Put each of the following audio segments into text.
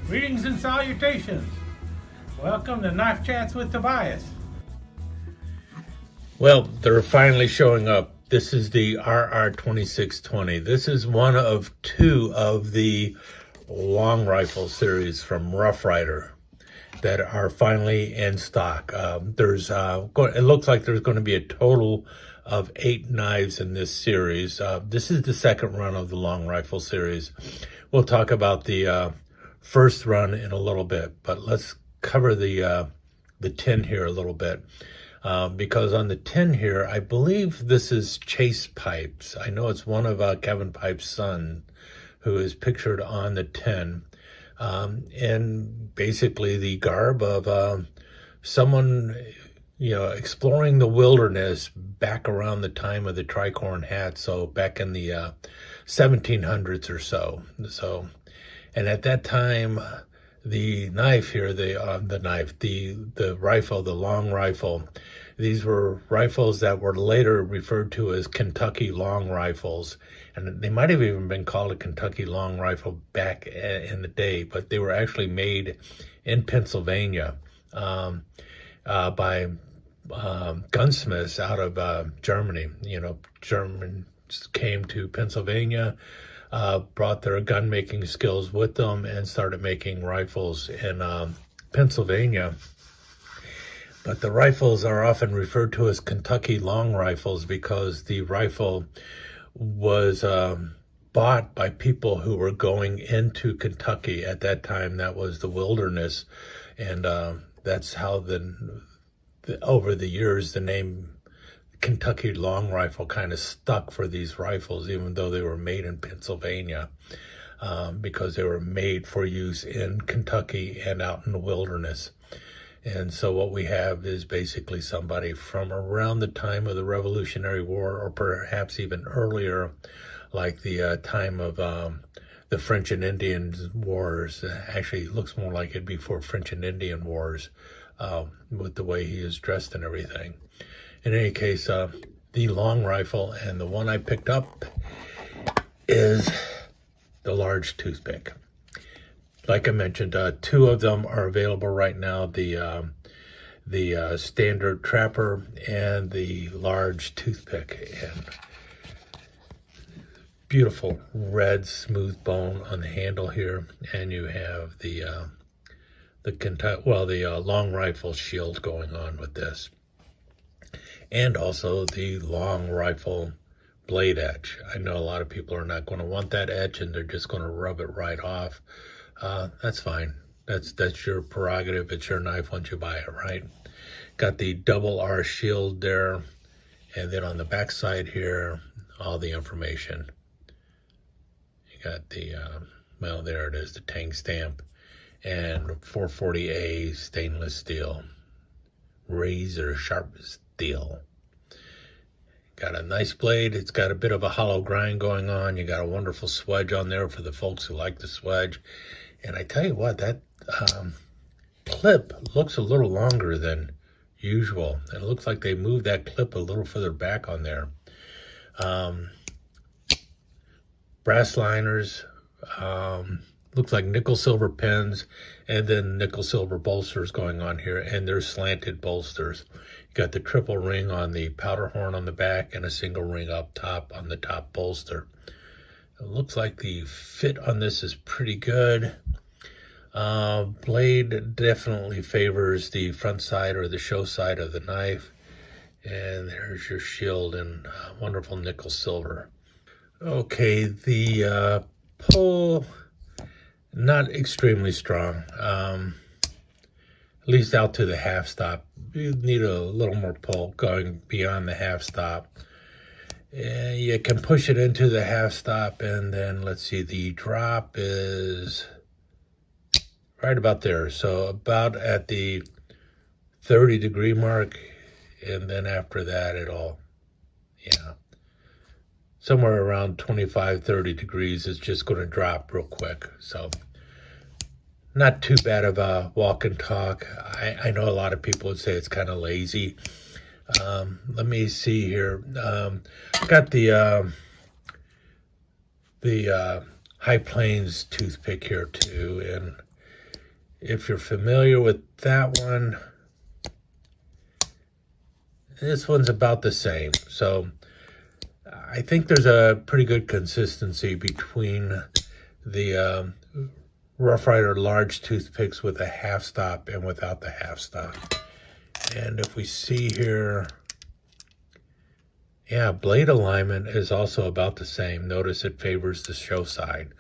Greetings and salutations. Welcome to Knife Chats with Tobias. Well, they're finally showing up. This is the RR2620. This is one of two of the long rifle series from Ryder that are finally in stock. It looks like there's going to be a total of 8 knives in this series. This is the second run of the long rifle series. We'll talk about the first run in a little bit, but let's cover the tin here a little bit, because on the tin here, I believe this is Chase Pipes. I know it's one of Kevin Pipe's son who is pictured on the tin, and basically the garb of someone, exploring the wilderness back around the time of the tricorn hat, so back in the 1700s or so. And at that time, the knife here, the rifle, the long rifle, these were rifles that were later referred to as Kentucky long rifles. And they might have even been called a Kentucky long rifle back in the day, but they were actually made in Pennsylvania by gunsmiths out of Germany. Germans came to Pennsylvania, brought their gun-making skills with them and started making rifles in Pennsylvania. But the rifles are often referred to as Kentucky long rifles because the rifle was bought by people who were going into Kentucky at that time. That was the wilderness, and that's how over the years the name Kentucky long rifle kind of stuck for these rifles, even though they were made in Pennsylvania, because they were made for use in Kentucky and out in the wilderness. And so what we have is basically somebody from around the time of the Revolutionary War, or perhaps even earlier, like the time of the French and Indian Wars. Actually, it looks more like it'd be for French and Indian Wars, with the way he is dressed and everything. In any case, the long rifle, and the one I picked up is the Large Toothpick. Like I mentioned, 2 of them are available right now, the standard Trapper and the Large Toothpick. And beautiful red smooth bone on the handle here, and you have the long rifle shield going on with this. And also the long rifle blade edge. I know a lot of people are not going to want that edge, and they're just going to rub it right off. That's fine. That's your prerogative. It's your knife once you buy it, right? Got the double R shield there, and then on the back side here, all the information. You got the, there it is, the Tang stamp, and 440A stainless steel, razor sharp steel. Got a nice blade. It's got a bit of a hollow grind going on. You got a wonderful swedge on there for the folks who like the swedge. And I tell you what, that clip looks a little longer than usual. It looks like they moved that clip a little further back on there. Brass liners, looks like nickel silver pins, and then nickel silver bolsters going on here, and there's slanted bolsters. You got the triple ring on the powder horn on the back and a single ring up top on the top bolster. It looks like the fit on this is pretty good. Blade definitely favors the front side or the show side of the knife. And there's your shield in wonderful nickel silver. Okay, the pull, not extremely strong, at least out to the half stop. You need a little more pull going beyond the half stop. You can push it into the half stop, and then let's see, the drop is right about there. So about at the 30-degree mark, and then after that it'll, somewhere around 25, 30 degrees is just going to drop real quick. So not too bad of a walk and talk. I know a lot of people would say it's kind of lazy. Let me see here. Got the High Plains toothpick here too, and if you're familiar with that one, this one's about the same. So I think there's a pretty good consistency between the Rough Ryder large toothpicks with a half stop and without the half stop. And if we see here, yeah, blade alignment is also about the same. Notice it favors the show side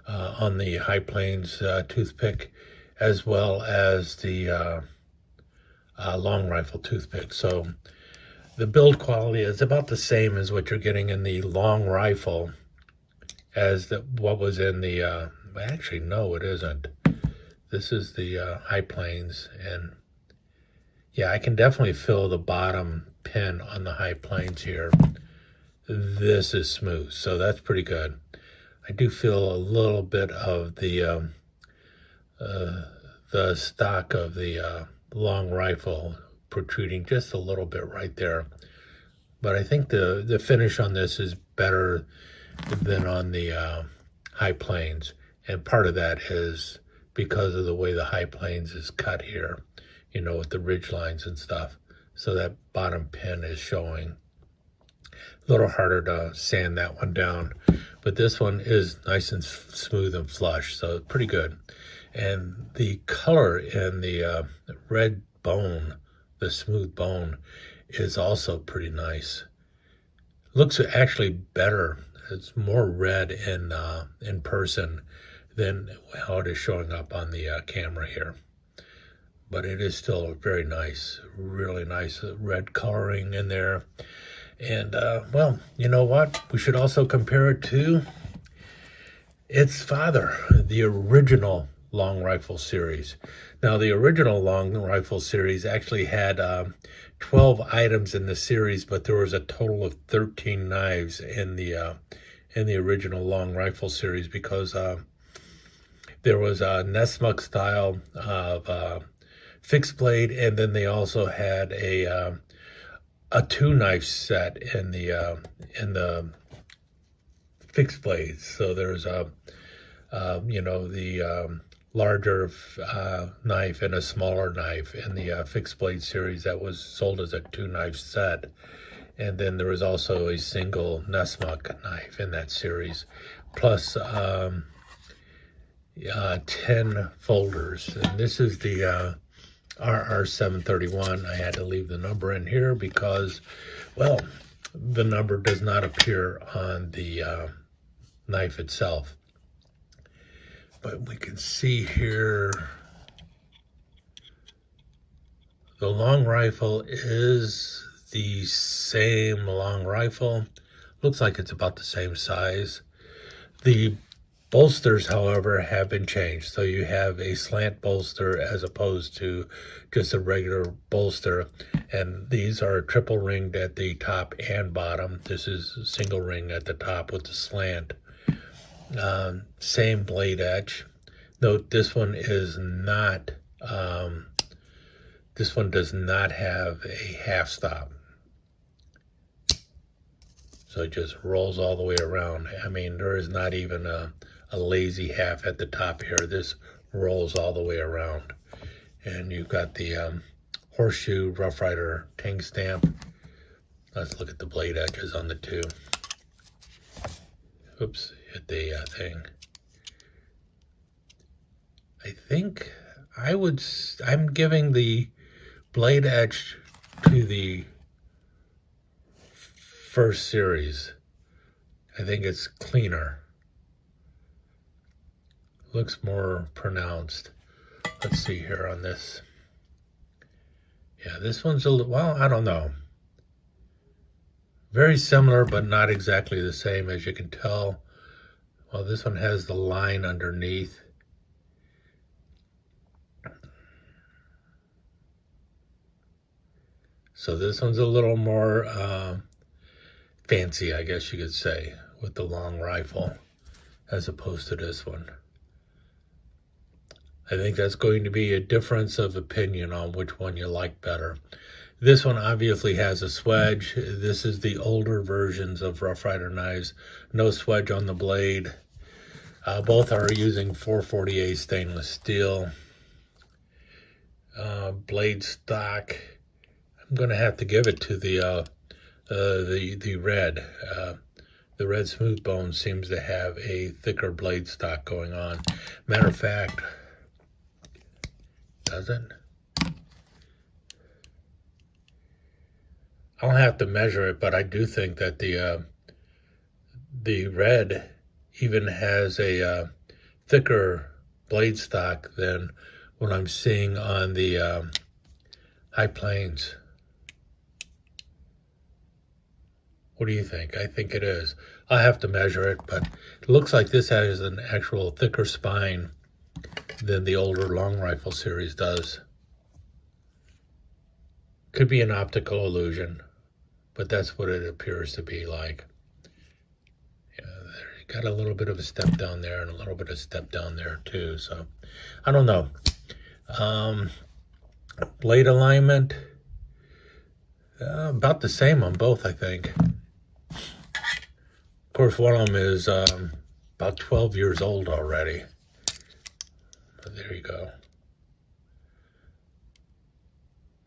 on the High Plains toothpick, as well as the long rifle toothpick. So the build quality is about the same as what you're getting in the long rifle as what was in the, actually, no, it isn't. This is the High Plains, and yeah, I can definitely feel the bottom pin on the High Plains here. This is smooth, so that's pretty good. I do feel a little bit of the stock of the long rifle protruding just a little bit right there. But I think the finish on this is better than on the High Plains. And part of that is because of the way the High Plains is cut here, you know, with the ridge lines and stuff. So that bottom pin is showing. A little harder to sand that one down. But this one is nice and smooth and flush, so pretty good. And the color in the red bone, the smooth bone, is also pretty nice. Looks actually better. It's more red in person than how it is showing up on the camera here. But it is still very nice, really nice red coloring in there. And, well, you know what? We should also compare it to its father, the original long rifle series. Now, the original long rifle series actually had 12 items in the series, but there was a total of 13 knives in the original long rifle series, because there was a Nessmuck style of fixed blade, and then they also had a 2-knife set in the fixed blades. So there's you know, the larger knife and a smaller knife in the fixed blade series that was sold as a 2-knife set. And then there was also a single Nessmuck knife in that series, plus 10 folders. And this is the RR731. I had to leave the number in here because, well, the number does not appear on the knife itself. But we can see here the long rifle is the same long rifle. Looks like it's about the same size. The bolsters, however, have been changed. So you have a slant bolster as opposed to just a regular bolster. And these are triple ringed at the top and bottom. This is single ring at the top with the slant. Same blade edge. Note this one is not, this one does not have a half stop. So it just rolls all the way around. I mean, there is not even a lazy half at the top here. This rolls all the way around. And you've got the horseshoe Rough Ryder ting stamp. Let's look at the blade edges on the two. Oops, hit the thing. I think I'm giving the blade edge to the first series. I think it's cleaner. Looks more pronounced. Let's see here on this. Yeah, this one's a little, well, I don't know. Very similar, but not exactly the same, as you can tell. Well, this one has the line underneath. So this one's a little more fancy, I guess you could say, with the long rifle, as opposed to this one. I think that's going to be a difference of opinion on which one you like better. This one obviously has a swedge. This is the older versions of Rough Ryder knives. No swedge on the blade. Both are using 440A stainless steel. blade stock. I'm going to have to give it to the red. The red smooth bone seems to have a thicker blade stock going on. Matter of fact, does it? I'll have to measure it, but I do think that the red even has a thicker blade stock than what I'm seeing on the high plains. What do you think? I think it is. I'll have to measure it, but it looks like this has an actual thicker spine than the older long rifle series does. Could be an optical illusion, but that's what it appears to be like. Yeah, there, got a little bit of a step down there and a little bit of step down there too, so I don't know. Blade alignment, about the same on both, I think. Of course, one of them is about 12 years old already. But there you go.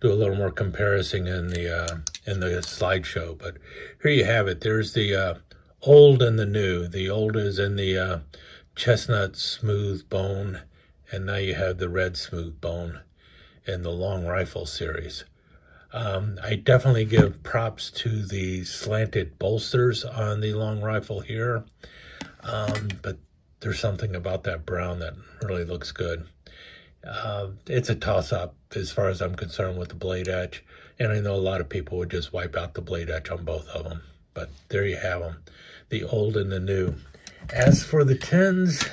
Do a little more comparison in the slideshow, but here you have it. There's the old and the new. The old is in the chestnut smooth bone, and now you have the red smooth bone in the long rifle series. I definitely give props to the slanted bolsters on the long rifle here, but there's something about that brown that really looks good. It's a toss-up as far as I'm concerned with the blade edge, and I know a lot of people would just wipe out the blade edge on both of them, but there you have them, the old and the new. As for the tins,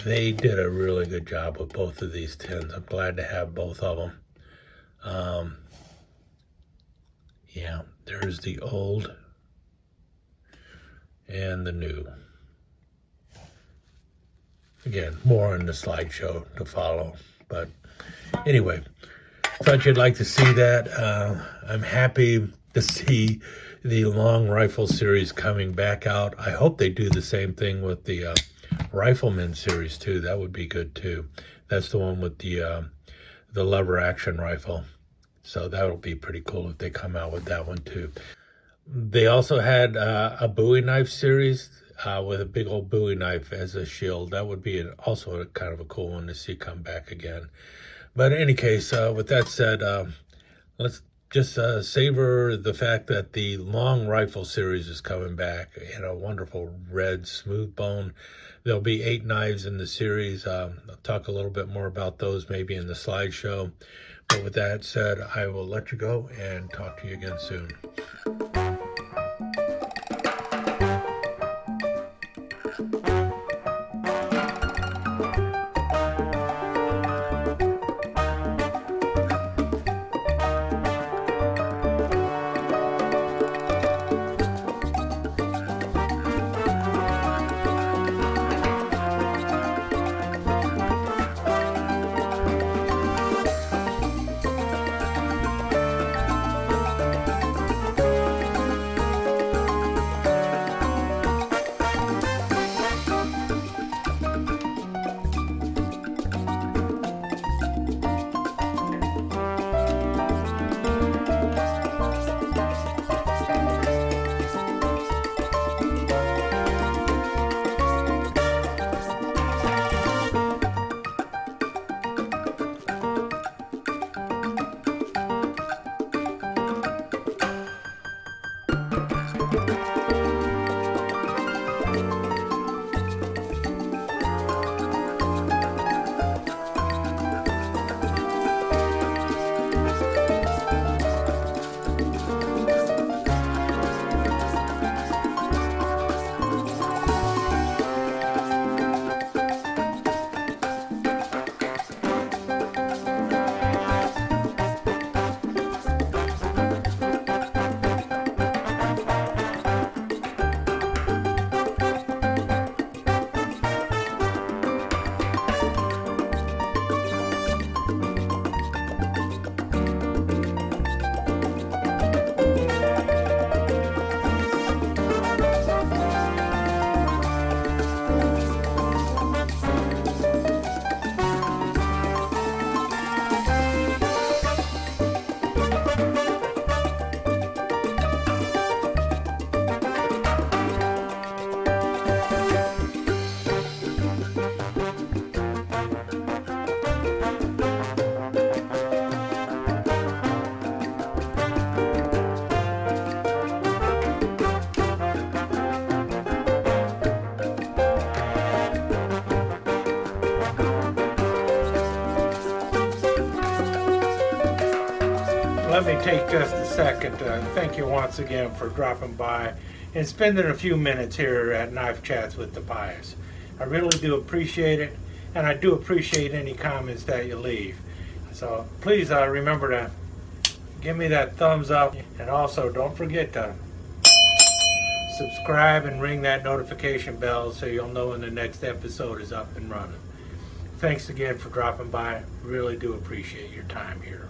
they did a really good job with both of these tins. I'm glad to have both of them. Yeah, there's the old and the new. Again, more in the slideshow to follow. But anyway, thought you'd like to see that. I'm happy to see the long rifle series coming back out. I hope they do the same thing with the Rifleman series too. That would be good too. That's the one with the lever action rifle. So that would be pretty cool if they come out with that one too. They also had a Bowie knife series with a big old Bowie knife as a shield. That would be also kind of a cool one to see come back again. But in any case, with that said, let's just savor the fact that the long rifle series is coming back in a wonderful red smooth bone. There'll be 8 knives in the series. I'll talk a little bit more about those maybe in the slideshow. But with that said, I will let you go and talk to you again soon. let me take just a second to thank you once again for dropping by and spending a few minutes here at Knife Chats with the Pious. I really do appreciate it, and I do appreciate any comments that you leave. So please remember to give me that thumbs up, and also don't forget to subscribe and ring that notification bell so you'll know when the next episode is up and running. Thanks again for dropping by. Really do appreciate your time here.